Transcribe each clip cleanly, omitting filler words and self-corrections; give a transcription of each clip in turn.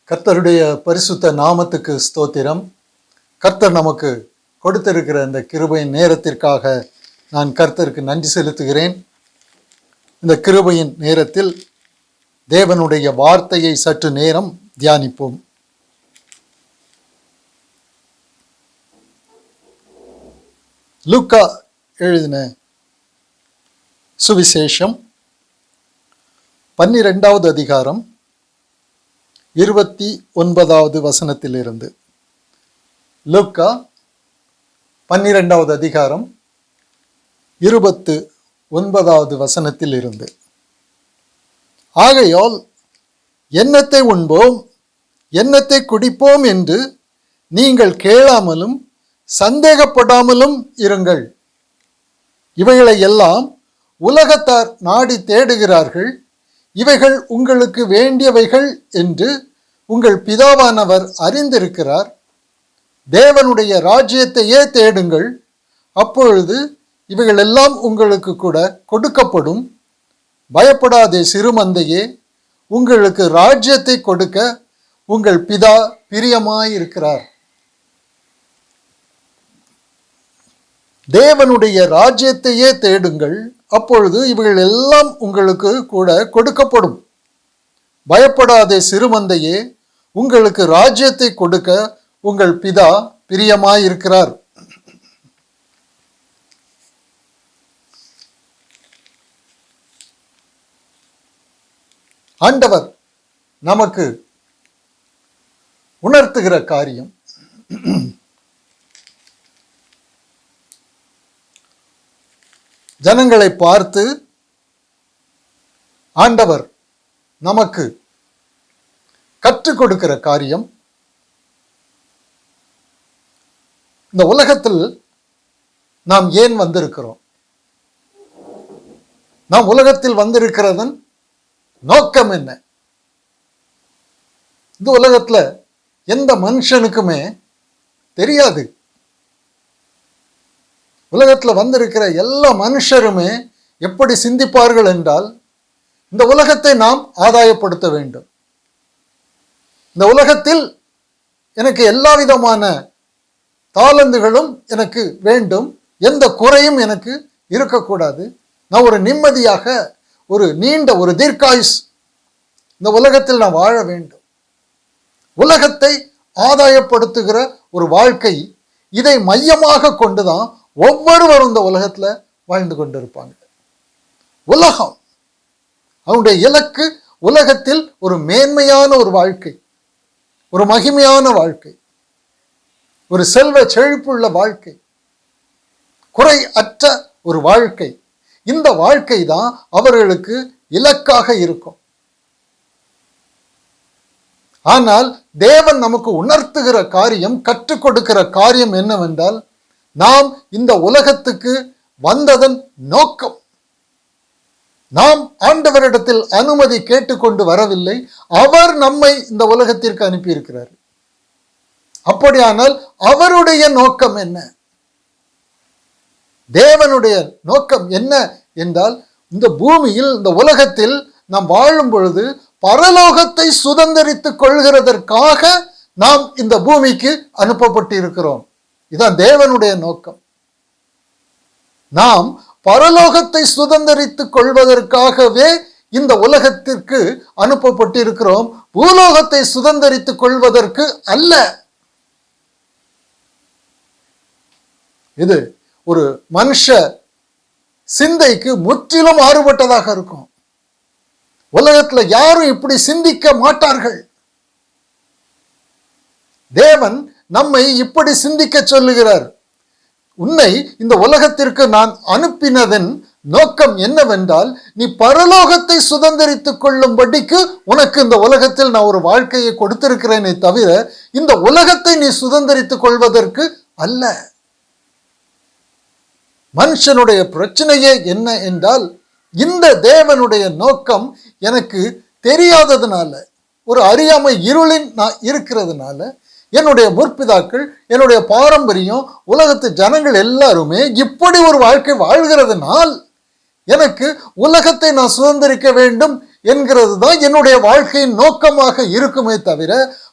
கர்த்தருடைய பரிசுத்த நாமத்துக்கு ஸ்தோத்திரம். கர்த்தர் நமக்கு கொடுத்திருக்கிற இந்த கிருபையின் நேரத்திற்காக நான் கர்த்தருக்கு நன்றி செலுத்துகிறேன். இந்த கிருபையின் நேரத்தில் தேவனுடைய வார்த்தையை சற்று நேரம் தியானிப்போம். லூக்கா எழுதின சுவிசேஷம் 12வது அதிகாரம் 29வது வசனத்திலிருந்து. லூக்கா 12வது அதிகாரம் 29வது வசனத்திலிருந்து. ஆகையால் என்னத்தை உண்போம் என்னத்தை குடிப்போம் என்று நீங்கள் கேளாமலும் சந்தேகப்படாமலும் இருங்கள். இவைகளை எல்லாம் உலகத்தார் நாடி தேடுகிறார்கள். இவைகள் உங்களுக்கு வேண்டியவைகள் என்று உங்கள் பிதாவானவர் அறிந்திருக்கிறார். தேவனுடைய ராஜ்யத்தையே தேடுங்கள், அப்பொழுது இவைகள் எல்லாம் உங்களுக்கு கூட கொடுக்கப்படும். பயப்படாதே சிறுமந்தையே, உங்களுக்கு ராஜ்யத்தை கொடுக்க உங்கள் பிதா பிரியமாயிருக்கிறார். தேவனுடைய ராஜ்யத்தையே தேடுங்கள், அப்பொழுது இவைகள் எல்லாம் உங்களுக்கு கூட கொடுக்கப்படும். பயப்படாதே சிறுமந்தையே, உங்களுக்கு ராஜ்யத்தை கொடுக்க உங்கள் பிதா பிரியமாயிருக்கிறார். ஆண்டவர் நமக்கு உணர்த்துகிற காரியம், ஜனங்களை பார்த்து ஆண்டவர் நமக்கு கற்றுக் கொடுக்கிற காரியம், இந்த உலகத்தில் நாம் ஏன் வந்திருக்கிறோம், நாம் உலகத்தில் வந்திருக்கிறதன் நோக்கம் என்ன? இந்த உலகத்துல எந்த மனுஷனுக்குமே தெரியாது. உலகத்தில் வந்திருக்கிற எல்லா மனுஷருமே எப்படி சிந்திப்பார்கள் என்றால், இந்த உலகத்தை நாம் ஆதாயப்படுத்த வேண்டும், இந்த உலகத்தில் எனக்கு எல்லா விதமான தாளந்துகளும் எனக்கு வேண்டும், எந்த குறையும் எனக்கு இருக்கக்கூடாது, நான் ஒரு நிம்மதியாக ஒரு நீண்ட ஒரு தீர்க்காயுஸ் இந்த உலகத்தில் நான் வாழ வேண்டும். உலகத்தை ஆதாயப்படுத்துகிற ஒரு வாழ்க்கை, இதை மையமாக கொண்டுதான் ஒவ்வொருவரும் இந்த உலகத்துல வாழ்ந்து கொண்டிருப்பாங்க. உலகம் அவனுடைய இலக்கு உலகத்தில் ஒரு மேன்மையான ஒரு வாழ்க்கை, ஒரு மகிமையான வாழ்க்கை, ஒரு செல்வ செழிப்புள்ள வாழ்க்கை, குறை அற்ற ஒரு வாழ்க்கை. இந்த வாழ்க்கை தான் அவர்களுக்கு இலக்காக இருக்கும். ஆனால் தேவன் நமக்கு உணர்த்துகிற காரியம், கற்றுக் கொடுக்கிற காரியம் என்னவென்றால், நாம் இந்த உலகத்துக்கு வந்ததன் நோக்கம், நாம் ஆண்டவரிடத்தில் அனுமதி கேட்டுக்கொண்டு வரவில்லை, அவர் நம்மை இந்த உலகத்திற்கு அனுப்பியிருக்கிறார். அப்படியானால் அவருடைய நோக்கம் என்ன? தேவனுடைய நோக்கம் என்ன என்றால், இந்த பூமியில் இந்த உலகத்தில் நாம் வாழும் பொழுது பரலோகத்தை சுதந்திரித்துக் கொள்கிறதற்காக நாம் இந்த பூமிக்கு அனுப்பப்பட்டிருக்கிறோம். இதுதான் தேவனுடைய நோக்கம். நாம் பரலோகத்தை சுதந்திரித்துக் கொள்வதற்காகவே இந்த உலகத்திற்கு அனுப்பப்பட்டிருக்கிறோம், பூலோகத்தை சுதந்திரித்துக் கொள்வதற்கு அல்ல. இது ஒரு மனுஷ சிந்தைக்கு முற்றிலும் மாறுபட்டதாக இருக்கும். உலகத்துல யாரும் இப்படி சிந்திக்க மாட்டார்கள். தேவன் நம்மை இப்படி சிந்திக்க சொல்லுகிறார். உன்னை இந்த உலகத்திற்கு நான் அனுப்பினதன் நோக்கம் என்னவென்றால், நீ பரலோகத்தை சுதந்திரித்துக் கொள்ளும்படிக்கு உனக்கு இந்த உலகத்தில் நான் ஒரு வாழ்க்கையை கொடுத்திருக்கிறேனே தவிர, இந்த உலகத்தை நீ சுதந்திரித்துக் கொள்வதற்கு அல்ல. மனுஷனுடைய பிரச்சனையே என்ன என்றால், இந்த தேவனுடைய நோக்கம் எனக்கு தெரியாததுனால, ஒரு அறியாமை இருளின் நான் இருக்கிறதுனால, என்னுடைய முற்பிதாக்கள், என்னுடைய பாரம்பரியம், உலகத்து ஜனங்கள் எல்லாருமே இப்படி ஒரு வாழ்க்கை வாழ்கிறதுனால் எனக்கு உலகத்தை நான் சுதந்திரிக்க வேண்டும் என்கிறது தான் என்னுடைய வாழ்க்கையின் நோக்கமாக இருக்குமே தவிர,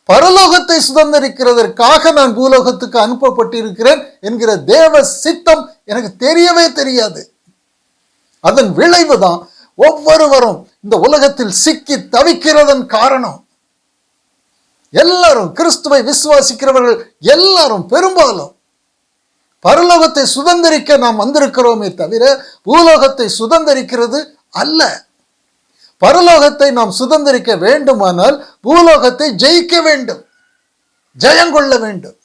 பரலோகத்தை சுதந்திரிக்கிறதற்காக நான் பூலோகத்துக்கு அனுப்பப்பட்டிருக்கிறேன் என்கிற தேவ சித்தம் எனக்கு தெரியவே தெரியாது. அதன் விளைவு தான் ஒவ்வொருவரும் இந்த உலகத்தில் சிக்கி தவிக்கிறதன் காரணம். எல்லாரும் கிறிஸ்துவை விசுவாசிக்கிறவர்கள் எல்லாரும் பெரும்பாலும் பரலோகத்தை சுதந்திரிக்க நாம் வந்திருக்கிறோமே தவிர பூலோகத்தை சுதந்திரிக்கிறது அல்ல. பரலோகத்தை நாம் சுதந்திரிக்க வேண்டுமானால் பூலோகத்தை ஜெயிக்க வேண்டும், ஜெயங்கொள்ள வேண்டும்.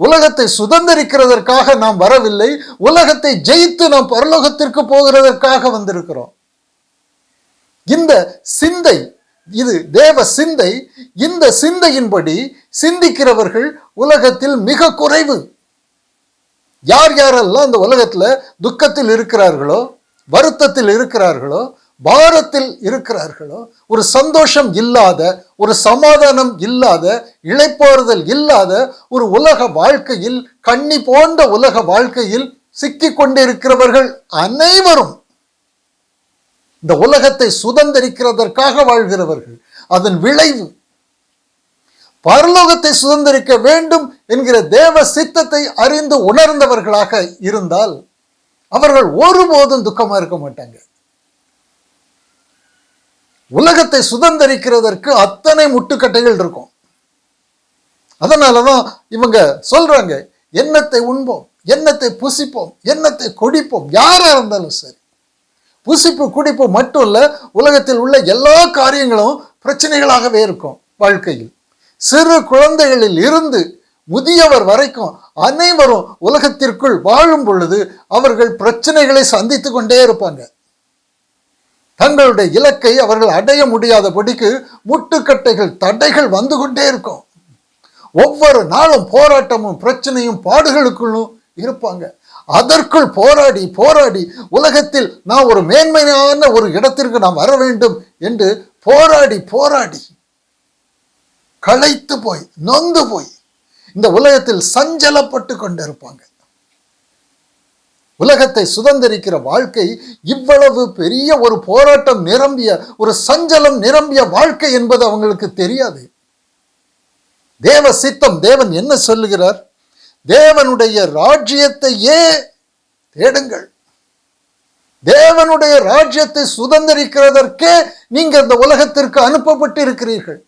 உலகத்தை சுதந்திரிக்கிறதற்காக நாம் வரவில்லை, உலகத்தை ஜெயித்து நாம் பரலோகத்திற்கு போகிறதற்காக வந்திருக்கிறோம். இந்த சிந்தை, இது தேவ சிந்தை. இந்த சிந்தையின்படி சிந்திக்கிறவர்கள் உலகத்தில் மிக குறைவு. யார் யாரெல்லாம் இந்த உலகத்துல துக்கத்தில் இருக்கிறார்களோ, வருத்தத்தில் இருக்கிறார்களோ, பாரத்தில் இருக்கிறார்களோ, ஒரு சந்தோஷம் இல்லாத, ஒரு சமாதானம் இல்லாத, இளைப்பாறுதல் இல்லாத ஒரு உலக வாழ்க்கையில், கண்ணி போன்ற உலக வாழ்க்கையில் சிக்கிக் கொண்டிருக்கிறவர்கள் அனைவரும் இந்த உலகத்தை சுதந்திரிக்கிறதற்காக வாழ்கிறவர்கள். அதன் விளைவு பரலோகத்தை சுதந்திரிக்க வேண்டும் என்கிற தேவ சித்தத்தை அறிந்து உணர்ந்தவர்களாக இருந்தால் அவர்கள் ஒருபோதும் துக்கமா இருக்க மாட்டாங்க. உலகத்தை சுதந்திரிக்கிறதற்கு அத்தனை முட்டுக்கட்டைகள் இருக்கும். அதனாலதான் இவங்க சொல்றாங்க, எண்ணத்தை உண்போம், எண்ணத்தை புசிப்போம், எண்ணத்தை குடிப்போம். யாரா இருந்தாலும் சரி, புசிப்பு குடிப்பு மட்டும் இல்ல, உலகத்தில் உள்ள எல்லா காரியங்களும் பிரச்சனைகளாகவே இருக்கும் வாழ்க்கையில். சிறு குழந்தைகளில் இருந்து முதியவர் வரைக்கும் அனைவரும் உலகத்திற்குள் வாழும் பொழுது அவர்கள் பிரச்சனைகளை சந்தித்து கொண்டே இருப்பாங்க. தங்களுடைய இலக்கை அவர்கள் அடைய முடியாதபடிக்கு முட்டுக்கட்டைகள், தடைகள் வந்து கொண்டே இருக்கும். ஒவ்வொரு நாளும் போராட்டமும் பிரச்சனையும் பாடுகளுக்குள்ளும் இருப்பாங்க. அதற்குள் போராடி போராடி உலகத்தில் நான் ஒரு மேன்மையான ஒரு இடத்திற்கு நான் வர வேண்டும் என்று போராடி போராடி களைத்து போய் நொந்து போய் இந்த உலகத்தில் சஞ்சலப்பட்டு கொண்டிருப்பாங்க. உலகத்தை சுதந்திரிக்கிற வாழ்க்கை இவ்வளவு பெரிய ஒரு போராட்டம் நிரம்பிய, ஒரு சஞ்சலம் நிரம்பிய வாழ்க்கை என்பது அவங்களுக்கு தெரியாது. தேவ சித்தம், தேவன் என்ன சொல்லுகிறார்? தேவனுடைய ராஜ்யத்தையே தேடுங்கள். தேவனுடைய ராஜ்யத்தை சுதந்திரிக்கிறதற்கே நீங்க இந்த உலகத்திற்கு அனுப்பப்பட்டு இருக்கிறீர்கள்.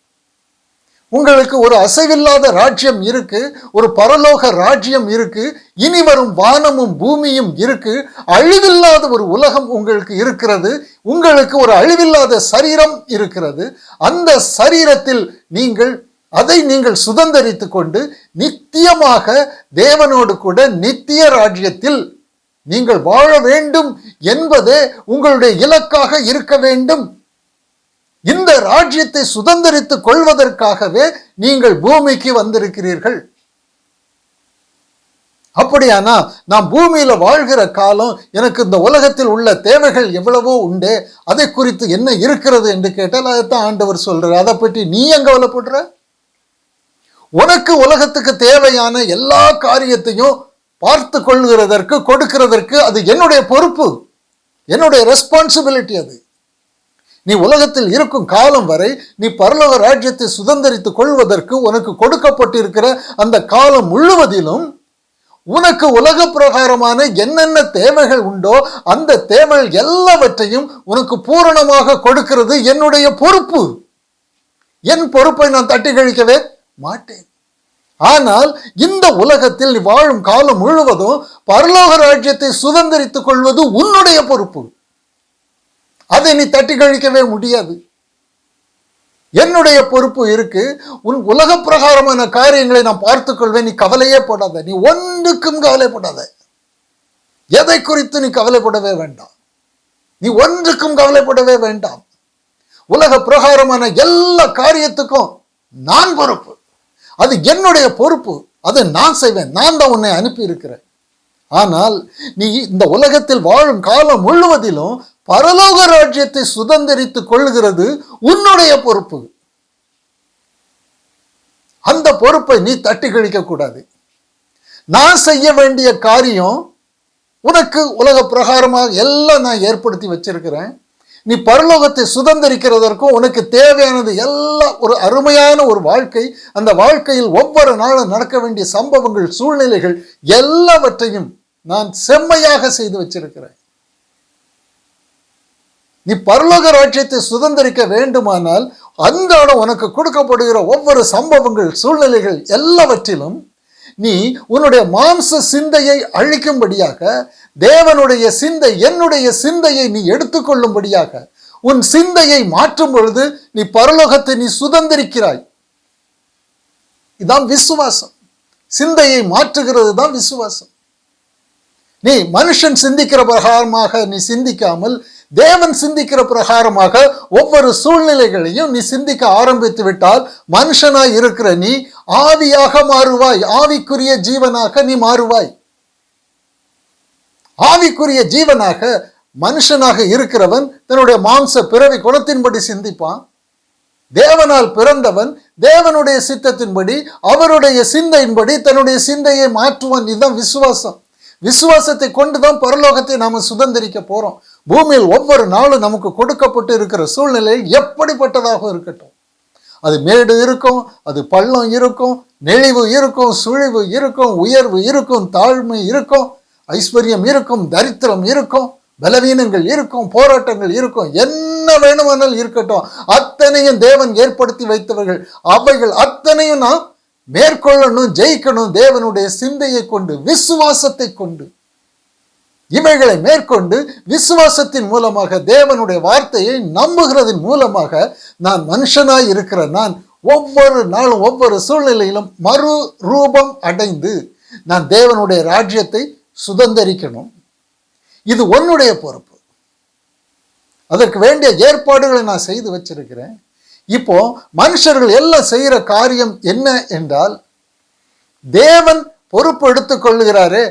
உங்களுக்கு ஒரு அசைவில்லாத ராஜ்யம் இருக்கு, ஒரு பரலோக ராஜ்யம் இருக்கு, இனி வரும் வானமும் பூமியும் இருக்கு, அழிவில்லாத ஒரு உலகம் உங்களுக்கு இருக்கிறது, உங்களுக்கு ஒரு அழிவில்லாத சரீரம் இருக்கிறது. அந்த சரீரத்தில் அதை நீங்கள் சுதந்திரித்து கொண்டு நித்தியமாக தேவனோடு கூட நித்திய ராஜ்யத்தில் நீங்கள் வாழ வேண்டும் என்பதே உங்களுடைய இலக்காக இருக்க வேண்டும். இந்த ராஜ்யத்தை சுதந்திரித்துக் கொள்வதற்காகவே நீங்கள் பூமிக்கு வந்திருக்கிறீர்கள். அப்படியானா நாம் பூமியில வாழ்கிற காலம், எனக்கு இந்த உலகத்தில் உள்ள தேவைகள் எவ்வளவோ உண்டே, அதை குறித்து என்ன இருக்கிறது என்று கேட்டால் அதைத்தான் ஆண்டவர் சொல்றார். அதை பற்றி நீ எங்க கவலைப்படுற? உனக்கு உலகத்துக்கு தேவையான எல்லா காரியத்தையும் பார்த்து கொள்கிறதற்கு, கொடுக்கிறதற்கு அது என்னுடைய பொறுப்பு, என்னுடைய ரெஸ்பான்சிபிலிட்டி. அது நீ உலகத்தில் இருக்கும் காலம் வரை நீ பரலோக ராஜ்யத்தை சுதந்திரித்துக் கொள்வதற்கு உனக்கு கொடுக்கப்பட்டிருக்கிற அந்த காலம் முழுவதிலும் உனக்கு உலக பிரகாரமான என்னென்ன தேவைகள் உண்டோ அந்த தேவைகள் எல்லாவற்றையும் உனக்கு பூரணமாக கொடுக்கிறது என்னுடைய பொறுப்பு. என் பொறுப்பை நான் தட்டி கழிக்கவே மாட்டேன். ஆனால் இந்த உலகத்தில் நீ வாழும் காலம் முழுவதும் பரலோக ராஜ்யத்தை சுதந்திரித்துக் கொள்வது உன்னுடைய பொறுப்பு. அதை நீ தட்டி கழிக்கவே முடியாது. என்னுடைய பொறுப்பு இருக்கு. உன் உலக பிரகாரமான காரியங்களை நான் பார்த்துக் கொள்வேன், நீ கவலையே போடாத. நீ ஒன்றுக்கும் கவலைப்படாத. எதை குறித்து நீ கவலைப்படவே வேண்டாம். நீ ஒன்றுக்கும் கவலைப்படவே வேண்டாம். உலக பிரகாரமான எல்லா காரியத்துக்கும் நான் பொறுப்பு. அது என்னுடைய பொறுப்பு. அதை நான் செய்வேன். நான் தான் உன்னை அனுப்பி இருக்கிறேன். ஆனால் நீ இந்த உலகத்தில் வாழும் காலம் முழுவதிலும் பரலோக ராஜ்யத்தை சுதந்திரித்துக் கொள்கிறது உன்னுடைய பொறுப்பு. அந்த பொறுப்பை நீ தட்டி கழிக்க கூடாது. நான் செய்ய வேண்டிய காரியம் உனக்கு உலக பிரகாரமாக எல்லாம் நான் ஏற்படுத்தி வச்சிருக்கிறேன். நீ பரலோகத்தை சுதந்திரிக்கிறதற்கும் உனக்கு தேவையானது எல்லாம் ஒரு அருமையான ஒரு வாழ்க்கை. அந்த வாழ்க்கையில் ஒவ்வொரு நாளும் நடக்க வேண்டிய சம்பவங்கள், சூழ்நிலைகள் எல்லாவற்றையும் நான் செம்மையாக செய்து வச்சிருக்கிறேன். நீ பரலோக ராஜ்யத்தை சுதந்திரிக்க வேண்டுமானால் அன்றாடம் உனக்கு கொடுக்கப்படுகிற ஒவ்வொரு சம்பவங்கள், சூழ்நிலைகள் எல்லாவற்றிலும் நீ உன்னுடைய மாம்ச சிந்தையை அழிக்கும்படியாக, தேவனுடைய சிந்தை, என்னுடைய சிந்தையை நீ எடுத்துக்கொள்ளும்படியாக உன் சிந்தையை மாற்றும் பொழுது நீ பரலோகத்தை நீ சுதந்திரிக்கிறாய். இதான் விசுவாசம். சிந்தையை மாற்றுகிறது தான் விசுவாசம். நீ மனுஷன் சிந்திக்கிற பிரகாரமாக நீ சிந்திக்காமல் தேவன் சிந்திக்கிற பிரகாரமாக ஒவ்வொரு சூழ்நிலைகளையும் நீ சிந்திக்க ஆரம்பித்து விட்டால் மனுஷனாய் இருக்கிற நீ ஆவியாக மாறுவாய். ஆவிக்குரிய ஜீவனாக நீ மாறுவாய். ஆவிக்குரிய ஜீவனாக மனுஷனாக இருக்கிறவன் தன்னுடைய மாம்ச பிறவி குணத்தின்படி சிந்திப்பான். தேவனால் பிறந்தவன் தேவனுடைய சித்தத்தின்படி, அவருடைய சிந்தையின்படி தன்னுடைய சிந்தையை மாற்றுவான். இதுதான் விசுவாசம். விசுவாசத்தை கொண்டுதான் பரலோகத்தை நாம சுதந்திரிக்க போறோம். பூமியில் ஒவ்வொரு நாளும் நமக்கு கொடுக்கப்பட்டு இருக்கிற சூழ்நிலை எப்படிப்பட்டதாக இருக்கட்டும், அது மேடு இருக்கும், அது பள்ளம் இருக்கும், நெளிவு இருக்கும், சுழிவு இருக்கும், உயர்வு இருக்கும், தாழ்மை இருக்கும், ஐஸ்வர்யம் இருக்கும், தரித்திரம் இருக்கும், பலவீனங்கள் இருக்கும், போராட்டங்கள் இருக்கும், என்ன வேணுமானால் இருக்கட்டும், அத்தனையும் தேவன் ஏற்படுத்தி வைத்தவர்கள். அவைகள் அத்தனையும் நாம் மேற்கொள்ளணும், ஜெயிக்கணும். தேவனுடைய சிந்தையை கொண்டு, விசுவாசத்தை கொண்டு, இவைகளை மேற்கொண்டு விசுவாசத்தின் மூலமாக, தேவனுடைய வார்த்தையை நம்புகிறதின் மூலமாக நான் மனுஷனாய் இருக்கிற நான் ஒவ்வொரு நாளும் ஒவ்வொரு சூழ்நிலையிலும் மறு ரூபம் அடைந்து நான் தேவனுடைய ராஜ்யத்தை சுதந்திரிக்கணும். இது உன்னுடைய பொறுப்பு. அதற்கு வேண்டிய ஏற்பாடுகளை நான் செய்து வச்சிருக்கிறேன். இப்போ மனுஷர்கள் எல்லாம் செய்கிற காரியம் என்ன என்றால், தேவன் பொறுப்பு எடுத்துக்கொள்கிறாரே,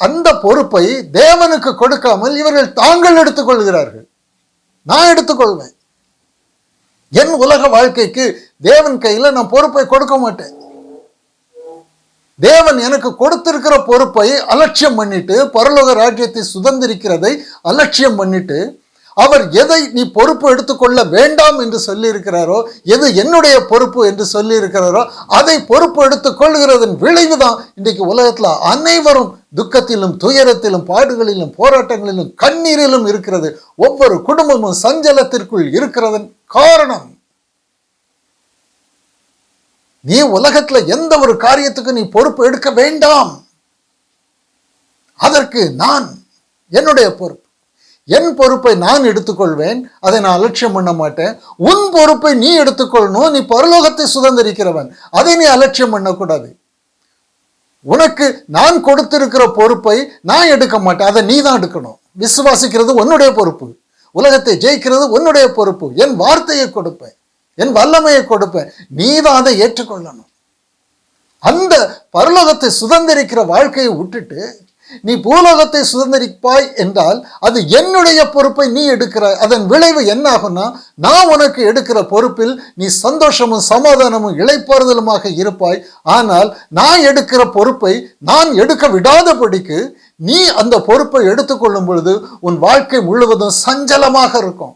அந்த பொறுப்பை தேவனுக்கு கொடுக்காமல் இவர்கள் தாங்கள் எடுத்துக்கொள்கிறார்கள். நான் எடுத்துக்கொள்வேன். என் உலக வாழ்க்கைக்கு தேவன் கையில் நான் பொறுப்பை கொடுக்க மாட்டேன். தேவன் எனக்கு கொடுத்திருக்கிற பொறுப்பை அலட்சியம் பண்ணிட்டு, பரலோக ராஜ்யத்தை சுதந்திரிக்கிறதை அலட்சியம் பண்ணிட்டு, அவர் எதை நீ பொறுப்பு எடுத்துக்கொள்ள வேண்டாம் என்று சொல்லி இருக்கிறாரோ, எது என்னுடைய பொறுப்பு என்று சொல்லி இருக்கிறாரோ அதை பொறுப்பு எடுத்துக்கொள்கிறதன் விளைவுதான் இன்றைக்கு உலகத்துல அனைவரும் துக்கத்திலும், துயரத்திலும், பாடுகளிலும், போராட்டங்களிலும், கண்ணீரிலும் இருக்கிறது. ஒவ்வொரு குடும்பமும் சஞ்சலத்திற்குள் இருக்கிறதன் காரணம், நீ உலகத்துல எந்த ஒரு காரியத்துக்கு நீ பொறுப்பு எடுக்க வேண்டாம். அதற்கு நான் என்னுடைய பொறுப்பு, என் பொறுப்பை நான் எடுத்துக்கொள்வேன். அதை நான் அலட்சியம் பண்ண மாட்டேன். உன் பொறுப்பை நீ எடுத்துக்கொள்ளணும். நீ பரலோகத்தை சுதந்திரிக்கிறவன், அதை நீ அலட்சியம் பண்ணக்கூடாது. உனக்கு நான் கொடுத்திருக்கிற பொறுப்பை நான் எடுக்க மாட்டேன், அதை நீ தான் எடுக்கணும். விசுவாசிக்கிறது உன்னுடைய பொறுப்பு, உலகத்தை ஜெயிக்கிறது உன்னுடைய பொறுப்பு. என் வார்த்தையை கொடுப்பேன், என் வல்லமையை கொடுப்பேன், நீ தான் அதை ஏற்றுக்கொள்ளணும். அந்த பரலோகத்தை சுதந்திரிக்கிற வாழ்க்கையை விட்டுட்டு நீ பூலோகத்தை சுதந்திரிப்பாய் என்றால் அது என்னுடைய பொறுப்பை நீ எடுக்கிறாய். அதன் விளைவு என்ன ஆகும்னா, நான் உனக்கு எடுக்கிற பொறுப்பில் நீ சந்தோஷமும் சமாதானமும் இளைப்பாறுதலுமாக இருப்பாய். ஆனால் நான் எடுக்கிற பொறுப்பை நான் எடுக்க விடாதபடிக்கு நீ அந்த பொறுப்பை எடுத்துக்கொள்ளும் பொழுது உன் வாழ்க்கை முழுவதும் சஞ்சலமாக இருக்கும்.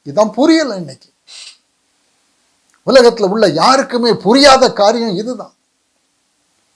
இதுதான் புரியல. இன்னைக்கு உலகத்துல உள்ள யாருக்குமே புரியாத காரியம் இதுதான்.